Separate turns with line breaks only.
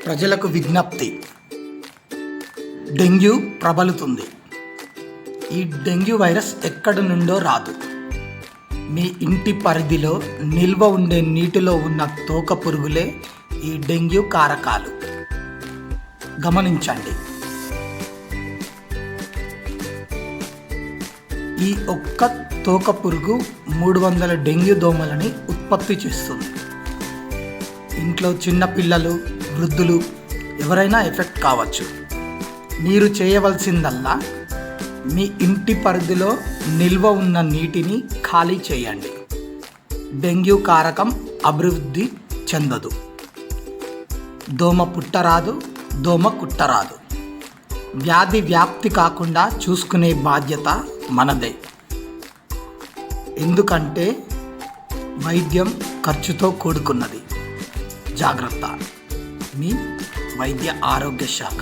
ప్రజలకు విజ్ఞప్తి. డెంగ్యూ ప్రబలుతుంది. ఈ డెంగ్యూ వైరస్ ఎక్కడి నుండో రాదు. మీ ఇంటి పరిధిలో నిల్వ ఉండే నీటిలో ఉన్న తోక పురుగులే ఈ డెంగ్యూ కారకాలు. గమనించండి. ఈ ఒక్క తోక పురుగు 300 డెంగ్యూ దోమలని ఉత్పత్తి చేస్తుంది. ఇంట్లో చిన్న పిల్లలు, వృద్ధులు ఎవరైనా ఎఫెక్ట్ కావచ్చు. మీరు చేయవలసిందల్లా మీ ఇంటి పరిధిలో నిల్వ ఉన్న నీటిని ఖాళీ చేయండి. డెంగ్యూ కారకం అభివృద్ధి చెందదు. దోమ పుట్టరాదు, దోమ కుట్టరాదు. వ్యాధి వ్యాప్తి కాకుండా చూసుకునే బాధ్యత మనదే. ఎందుకంటే వైద్యం ఖర్చుతో కూడుకున్నది. జాగ్రత్త. మీ వైద్య ఆరోగ్య శాఖ.